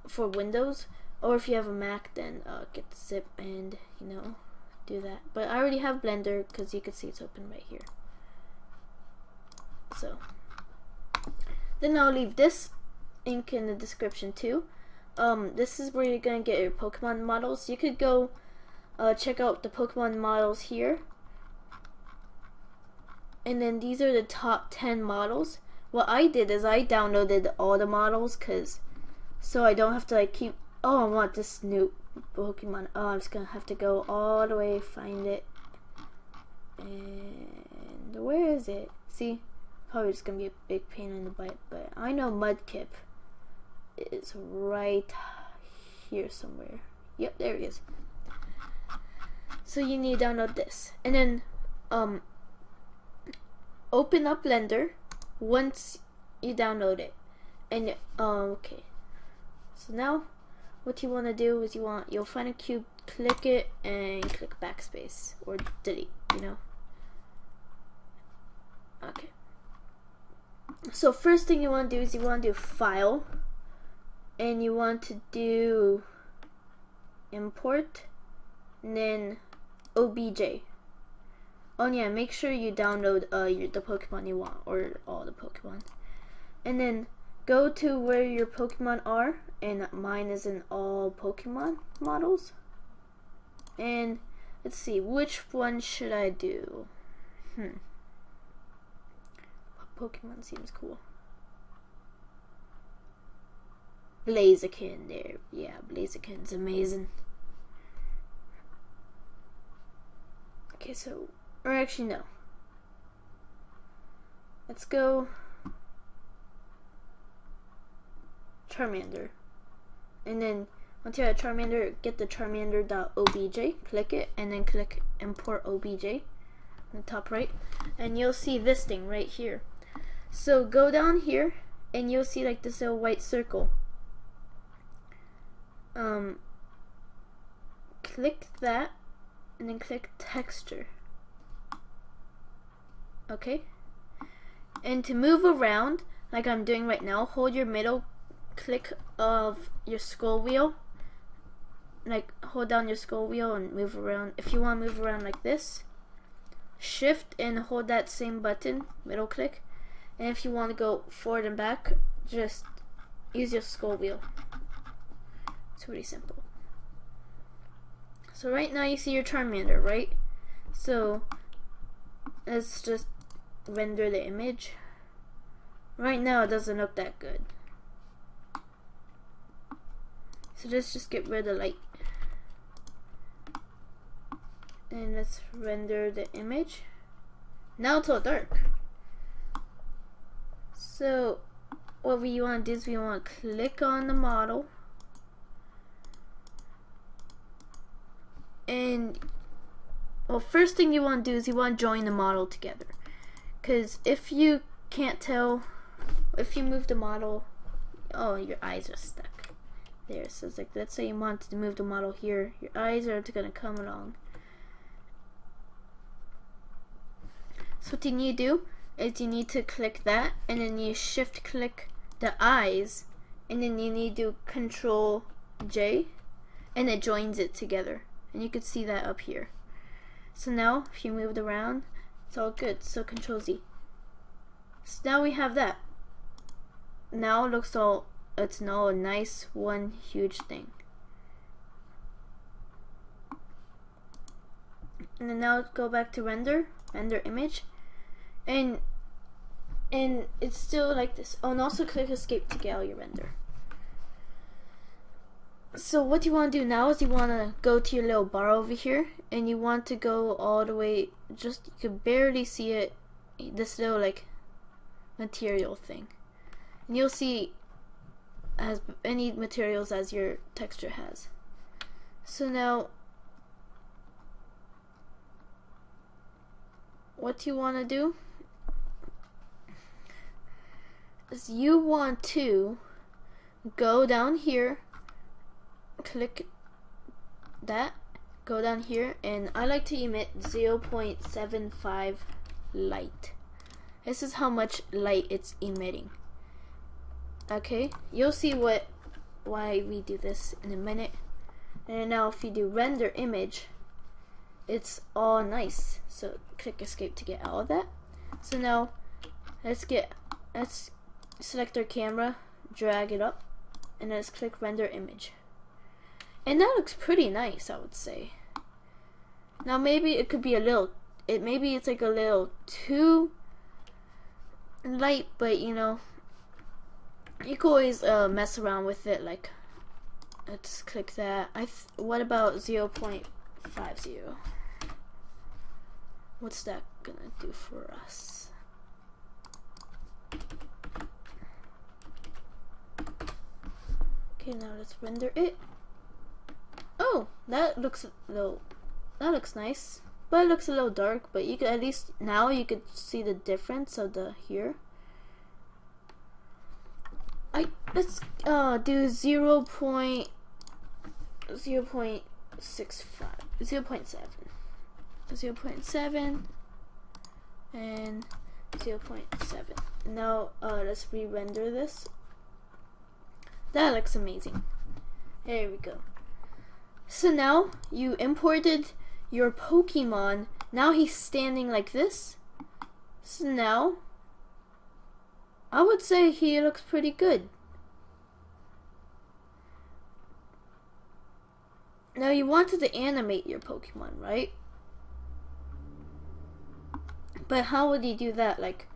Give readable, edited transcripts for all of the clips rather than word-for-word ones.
for Windows, or if you have a Mac, then get the zip and do that. But I already have Blender because you can see it's open right here. So then I'll leave this link in the description too. This is where you're gonna get your Pokemon models. You could go check out the Pokemon models here, and then these are the top 10 models. What I did is I downloaded all the models so I don't have to like keep, oh, I want this new Pokemon. Oh, I'm just gonna have to go all the way find it. And where is it? See, probably just gonna be a big pain in the butt, but I know Mudkip is right here somewhere. Yep, there it is. So you need to download this, and then open up Blender once you download it, and okay. So now what you want to do is you'll find a cube, click it, and click backspace or delete. Okay. So first thing you want to do is you want to do file, and you want to do import, and then OBJ. Oh yeah, make sure you download the Pokemon you want, or all the Pokemon, and then go to where your Pokemon are, and mine is in all Pokemon models. And let's see, which one should I do? What Pokemon seems cool? Blaziken there. Yeah, Blaziken's amazing. Okay, so, or actually no. Let's go Charmander. And then once you have Charmander, get the Charmander.obj, click it, and then click import obj in the top right, and you'll see this thing right here. So go down here and you'll see like this little white circle. Click that and then click texture. Okay, and to move around like I'm doing right now, hold your middle click of your scroll wheel, like hold down your scroll wheel and move around. If you want to move around like this, shift and hold that same button, middle click, and if you want to go forward and back, just use your scroll wheel. It's pretty simple. So right now you see your Charmander, right? So let's just render the image. Right now it doesn't look that good, so let's just get rid of the light and let's render the image. Now it's all dark. So what we want to do is we want to click on the model, and well, first thing you want to do is you want to join the model together, because if you can't tell, if you move the model, oh, your eyes are stuck there. So it's like, let's say you want to move the model here, your eyes are gonna come along. So what you need to do is you need to click that, and then you shift click the eyes, and then you need to Control J, and it joins it together, and you can see that up here. So now if you move it around, it's all good. So Control Z. So now we have that. Now it looks all, it's now a nice one huge thing. And then now go back to render image, and it's still like this. Oh, and also click escape to get out your render. So what you want to do now is you want to go to your little bar over here, and you want to go all the way, just, you can barely see it, this little like material thing, and you'll see as many materials as your texture has. So now what you want to do is you want to go down here, click that, go down here, and I like to emit 0.75 light. This is how much light it's emitting. Okay, you'll see what why we do this in a minute. And now if you do render image, it's all nice. So click escape to get out of that. So now let's select our camera, drag it up, and let's click render image. And that looks pretty nice, I would say. Now maybe it could be a little, maybe it's like a little too light, but you know, you can always mess around with it. Like, let's click that. What about 0.50? What's that gonna do for us? Okay, now let's render it. Oh, that looks nice, but it looks a little dark. But you could at least now you could see the difference of the here. Let's do 0.65, 0.7, and 0.7. Now let's re-render this. That looks amazing. There we go. So now you imported your Pokemon. Now he's standing like this. So now I would say he looks pretty good. Now you wanted to animate your Pokemon, right? But how would you do that? Like,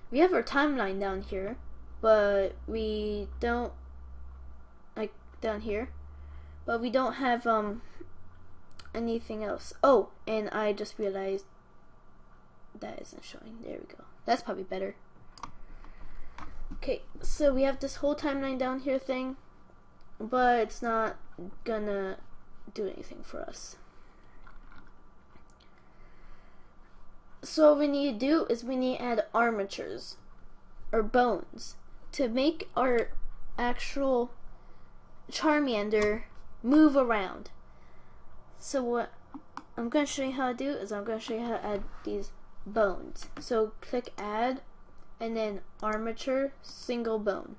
we have our timeline down here, but we don't, like down here, but we don't have anything else. Oh, and I just realized that isn't showing. There we go. That's probably better. Okay, so we have this whole timeline down here thing, but it's not gonna do anything for us. So what we need to do is we need to add armatures or bones to make our actual Charmander move around. So what I'm going to show you how to do is I'm going to show you how to add these bones. So click add and then armature single bone,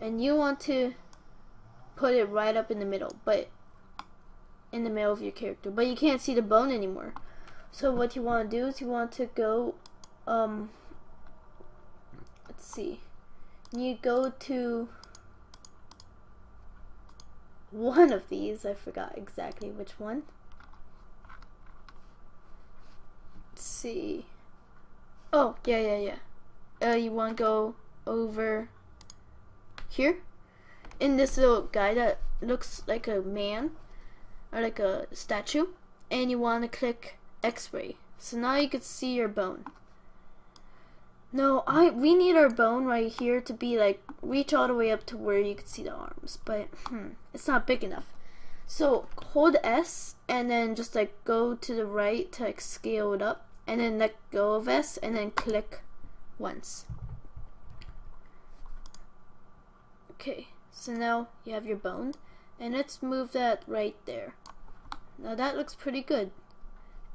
and you want to put it right up in the middle, but in the middle of your character, but you can't see the bone anymore. So what you want to do is you want to go let's see, you go to one of these, I forgot exactly which one. Let's see, oh yeah, you want to go over here in this little guy that looks like a man or like a statue, and you want to click X-ray. So now you can see your bone. No, we need our bone right here to be like reach all the way up to where you can see the arms, but it's not big enough. So hold S and then just like go to the right to like scale it up, and then let go of S and then click once. Okay, so now you have your bone, and let's move that right there. Now that looks pretty good.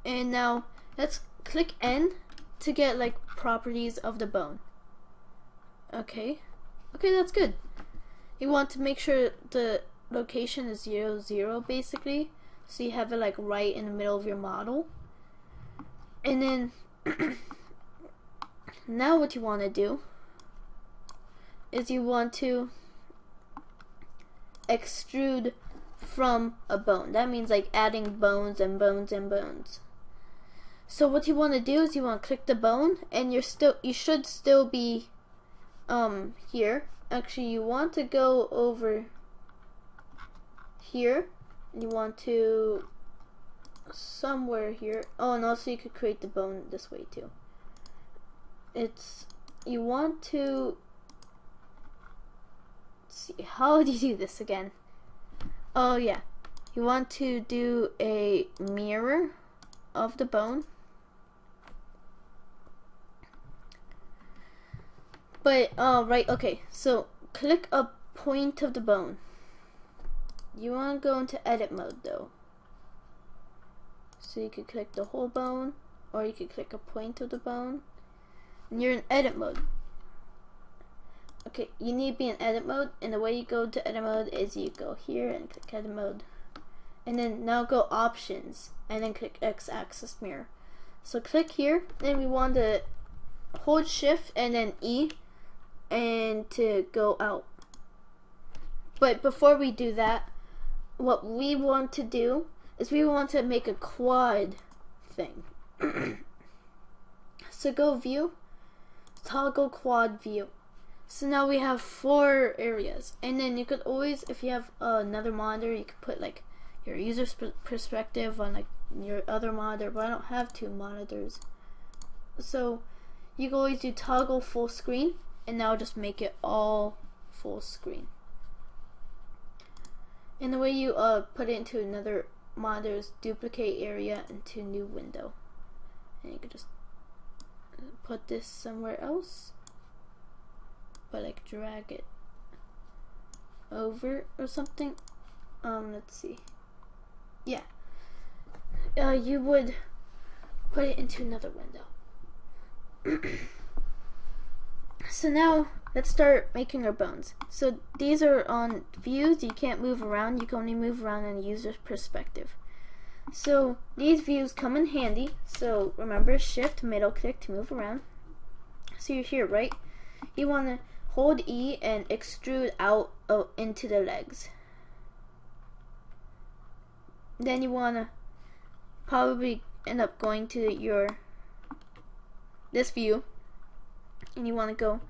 And now let's click N to get like properties of the bone. Okay, that's good. You want to make sure the location is 0, 0 basically, so you have it like right in the middle of your model. And then now what you want to do is you want to extrude from a bone. That means like adding bones and bones and bones. So what you want to do is you want to click the bone, and you should still be here. Actually, you want to go over here. You want to somewhere here. Oh, and also you could create the bone this way too. You want to, let's see, how do you do this again? Oh yeah, you want to do a mirror of the bone. But right, okay, so click a point of the bone. You want to go into edit mode though. So you could click the whole bone, or you could click a point of the bone, and you're in edit mode. Okay, you need to be in edit mode, and the way you go to edit mode is you go here and click edit mode, and then now go options, and then click x-axis mirror. So click here, then we want to hold shift and then E and to go out. But before we do that, what we want to do is we want to make a quad thing. So go view, toggle quad view. So now we have 4 areas, and then you could always, if you have another monitor, you could put like your user's perspective on like your other monitor, but I don't have 2 monitors. So you can always do toggle full screen, and now just make it all full screen. And the way you put it into another monitor is duplicate area into new window, and you can just put this somewhere else, but like drag it over or something. Let's see. Yeah. You would put it into another window. So now let's start making our bones. So these are on views. You can't move around. You can only move around in a user's perspective. So these views come in handy. So remember, shift middle click to move around. So you're here, right? You want to hold E and extrude out into the legs. Then you want to probably end up going to this view, and you want to go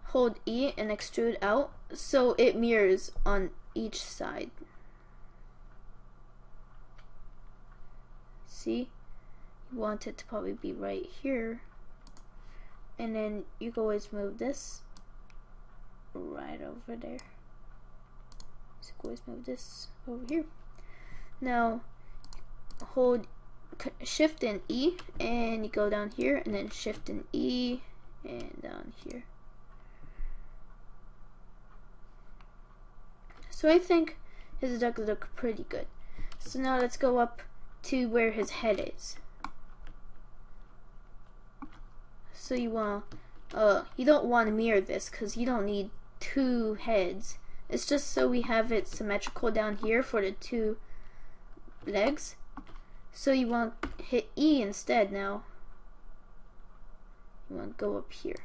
hold E and extrude out so it mirrors on each side. See, you want it to probably be right here, and then you can always move this right over there. So you can always move this over here. Now hold shift and E, and you go down here, and then shift and E and down here. So I think his duck look pretty good. So now let's go up to where his head is. So you don't want to mirror this because you don't need 2 heads. It's just so we have it symmetrical down here for the 2 legs. So you want to hit E instead. Now you want to go up here,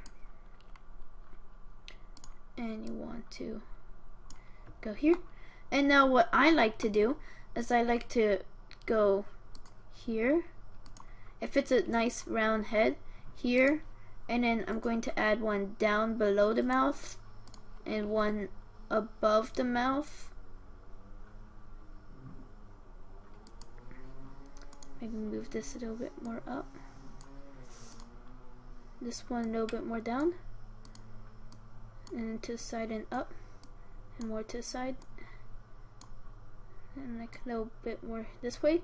and you want to go here. And now what I like to do is I like to go here, if it's a nice round head, here, and then I'm going to add one down below the mouth and one above the mouth. Maybe move this a little bit more up. This one a little bit more down. And to the side and up. And more to the side. And like a little bit more this way.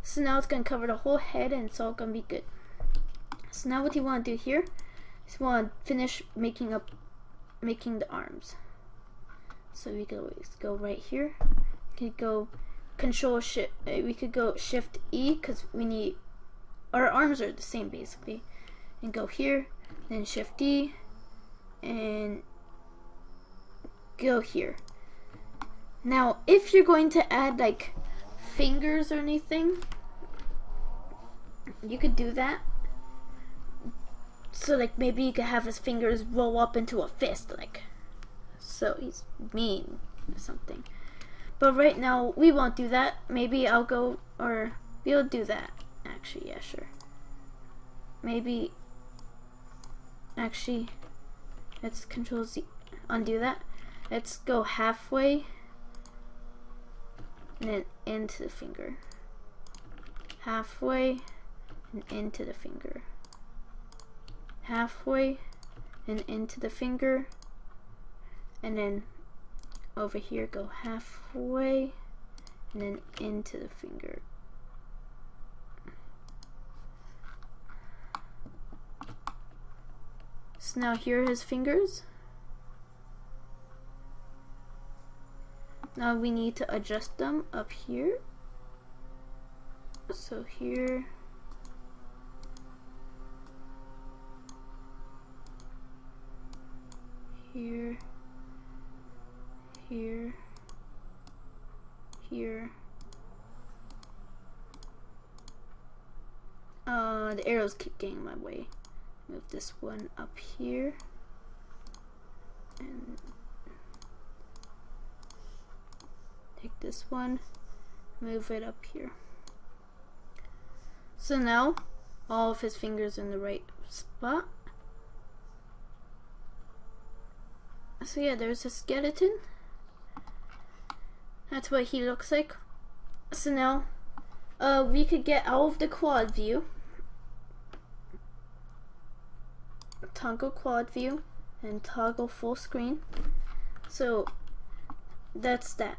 So now it's going to cover the whole head, and it's all going to be good. So now what you want to do here is you want to finish making the arms. So we could always go right here. We could go Control Shift. We could go Shift E because we need our arms are the same basically. And go here, then Shift E, and go here. Now, if you're going to add like fingers or anything, you could do that. So like maybe you could have his fingers roll up into a fist, like so he's mean or something. But right now we won't do that. Maybe I'll go, or we'll do that. Actually, yeah, sure. Maybe actually let's Control Z, undo that. Let's go halfway and then into the finger. Halfway and into the finger. Halfway and into the finger. And then over here go halfway and then into the finger. So now here are his fingers. Now we need to adjust them up here. So here, here, here, here. The arrows keep getting in my way. Move this one up here. And take this one, move it up here. So now all of his fingers in the right spot. So yeah, there's a skeleton. That's what he looks like. So now we could get out of the quad view, toggle quad view, and toggle full screen. So that's that.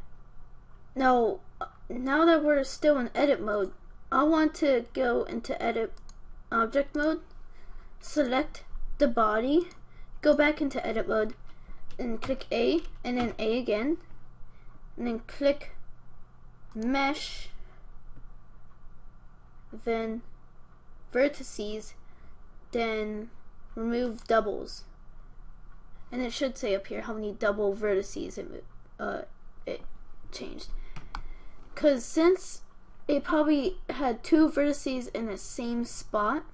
Now that we're still in edit mode, I want to go into edit object mode, select the body, go back into edit mode, and click A, and then A again, and then click mesh, then vertices, then remove doubles, and it should say up here how many double vertices it changed. Because since it probably had 2 vertices in the same spot,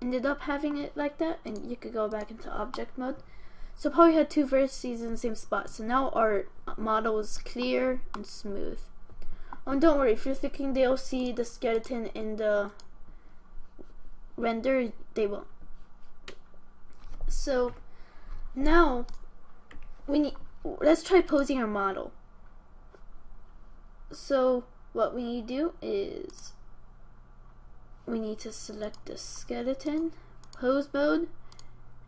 ended up having it like that, and you could go back into object mode. So probably had 2 vertices in the same spot. So now our model is clear and smooth. Oh, and don't worry, if you're thinking they'll see the skeleton in the render, they won't. So now let's try posing our model. So what we need to do is we need to select the skeleton, pose mode,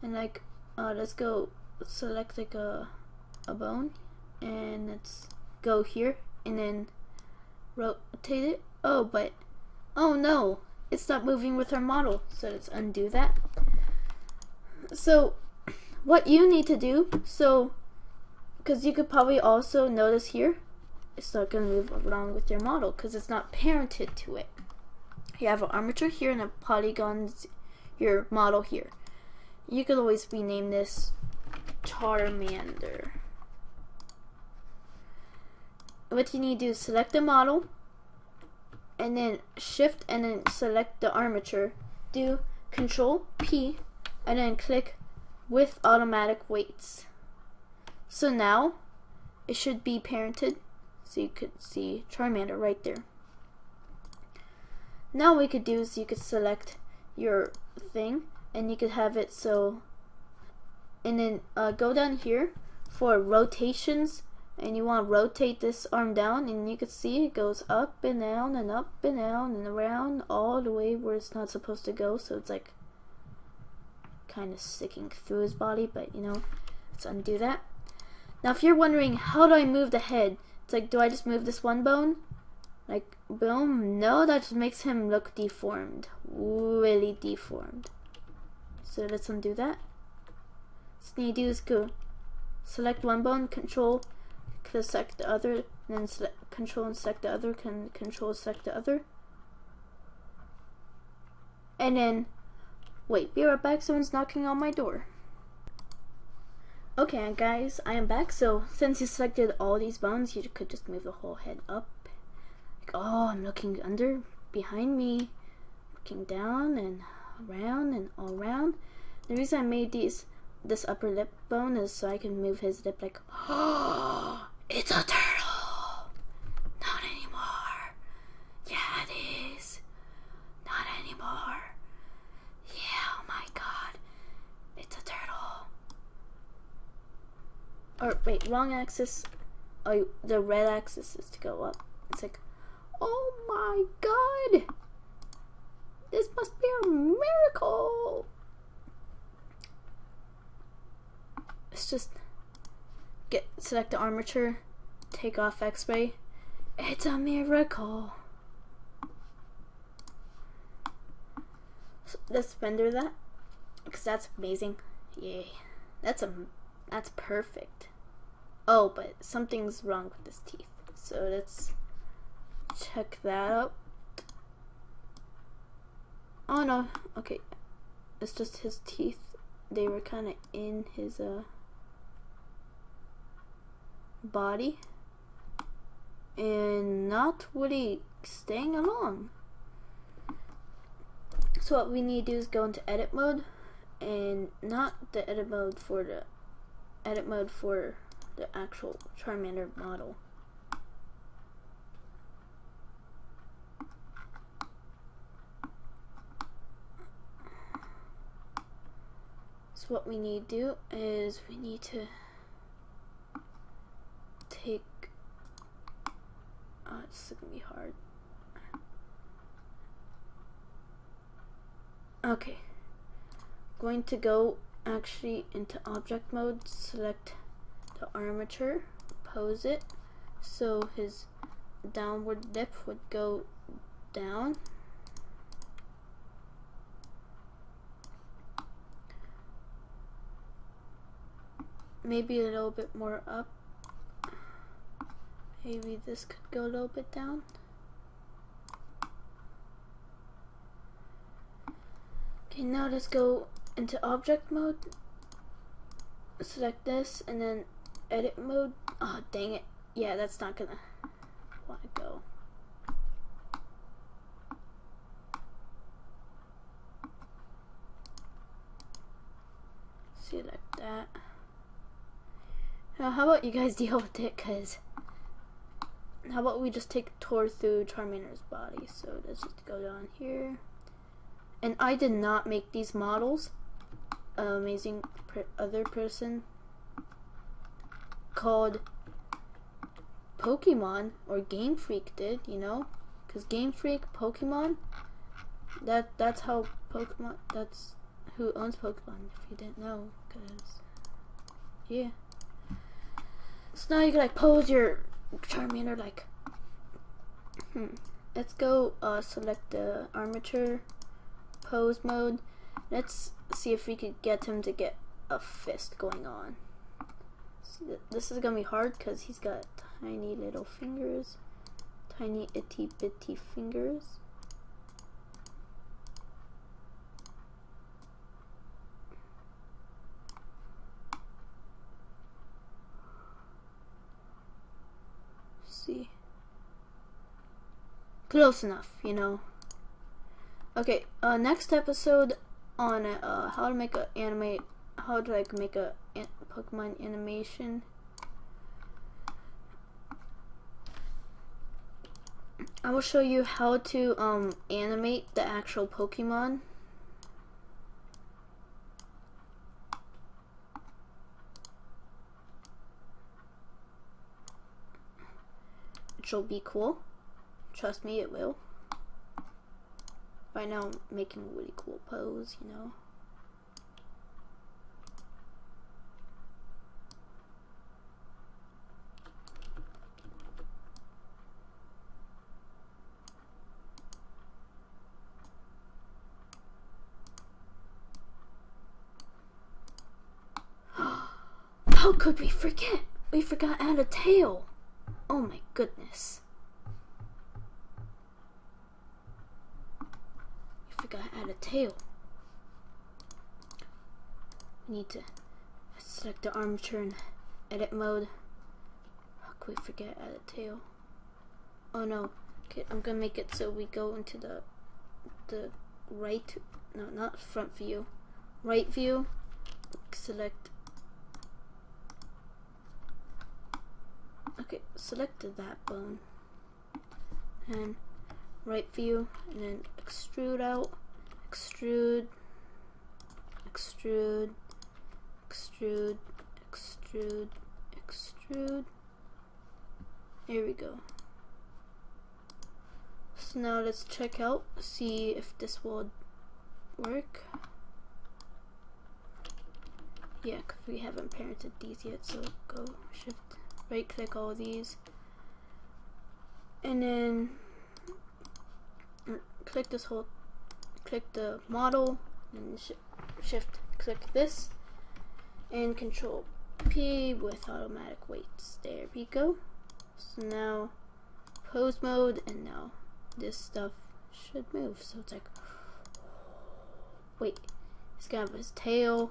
and like let's go select like a bone, and let's go here and then rotate it. Oh no, it's not moving with our model, so let's undo that. So what you need to do, because you could probably also notice here, it's not going to move along with your model because it's not parented to it. You have an armature here and a polygons, your model here. You could always rename this Charmander. What you need to do is select the model, and then shift and then select the armature. Do Control P and then click with automatic weights. So now it should be parented. So you could see Charmander right there. Now what we could do is you could select your thing and you could have it so, and then go down here for rotations, and you want to rotate this arm down, and you can see it goes up and down and up and down and around all the way where it's not supposed to go. So it's like kind of sticking through his body, but you know, let's undo that. Now if you're wondering how do I move the head, it's like, do I just move this one bone? Like, boom. No, that just makes him look deformed. Really deformed. So let's undo that. So what you need to do is go select one bone, control, select the other, and then select control and select the other, control select the other. And then, wait, be right back, someone's knocking on my door. Okay guys, I am back. So since you selected all these bones, you could just move the whole head up. Like, oh, I'm looking under, behind me, looking down and around and all around. The reason I made this upper lip bone is so I can move his lip like, oh, it's a turtle. Not anymore. Yeah, it is. Not anymore. Yeah, oh my god. It's a turtle. Or wait, wrong axis. Oh, the red axis is to go up. It's like, oh my god, this must be a miracle. Let's just select the armature, take off X-ray. It's a miracle. So let's render that, because that's amazing. Yay, that's perfect. Oh, but something's wrong with his teeth. So let's check that out. Oh no, okay. It's just his teeth. They were kind of in his body and not really staying along. So what we need to do is go into edit mode, and not the edit mode for the actual Charmander model. So what we need to do is we need to take, this is gonna be hard. Okay, going to go actually into object mode, select the armature, pose it so his downward dip would go down. Maybe a little bit more up. Maybe this could go a little bit down. Okay, now let's go into object mode. Select this and then edit mode. Oh, dang it. Yeah, that's not gonna want to go. See, like that. Now, how about you guys deal with it? Cause how about we just take a tour through Charmander's body? So let's just go down here. And I did not make these models. Amazing other person called Pokémon, or Game Freak did, you know, because Game Freak, Pokémon, that's how Pokémon, that's who owns Pokémon, if you didn't know, because yeah. So now you can like pose your Charmander like, let's go select the armature, pose mode. Let's see if we could get him to get a fist going on. So this is gonna be hard because he's got tiny little fingers, tiny itty bitty fingers. See, close enough, you know. Okay, next episode on how to make a how to like make a Pokemon animation. I will show you how to animate the actual Pokemon. Which will be cool. Trust me, it will. Right now I'm making a really cool pose, you know. How could we forget? We forgot to add a tail. Oh my goodness. We forgot to add a tail. We need to select the armature in edit mode. How could we forget to add a tail? Oh no. Okay, I'm gonna make it so we go into the right, no, not front view, right view. Select. Okay, select that bone and right view, and then extrude out, extrude, extrude, extrude, extrude, extrude. There we go. So now let's check out, see if this will work. Yeah, because we haven't parented these yet, so go shift. Right click all these and then click this whole, click the model and shift click this and control P with automatic weights. There we go. So now pose mode, and now this stuff should move. So it's like, wait, he's gonna have his tail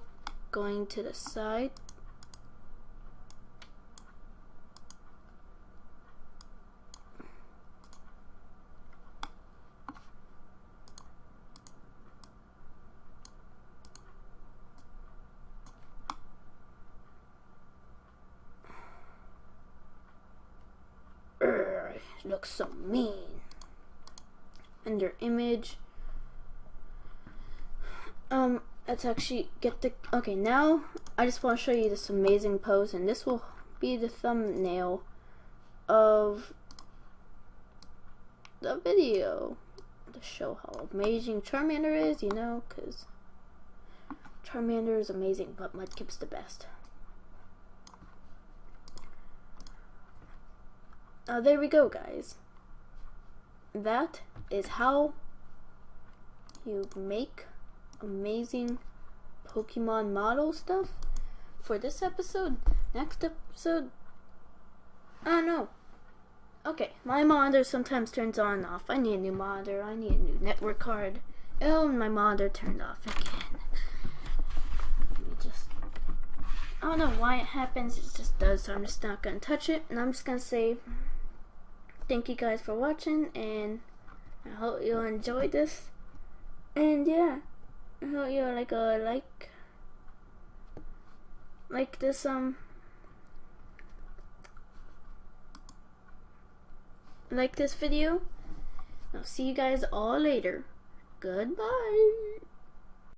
going to the side. looks so mean. Under image. Let's actually get the, okay, now I just want to show you this amazing pose, and this will be the thumbnail of the video to show how amazing Charmander is, you know, because Charmander is amazing, but Mudkip's the best. There we go, guys. That is how you make amazing Pokemon model stuff for this episode. Next episode, I don't know. Okay, my monitor sometimes turns on and off. I need a new monitor. I need a new network card. Oh, my monitor turned off again. Let me just, I don't know why it happens. It just does, so I'm just not going to touch it. And I'm just going to say thank you guys for watching, and I hope you enjoyed this. And yeah, I hope you like this like this video. I'll see you guys all later. Goodbye.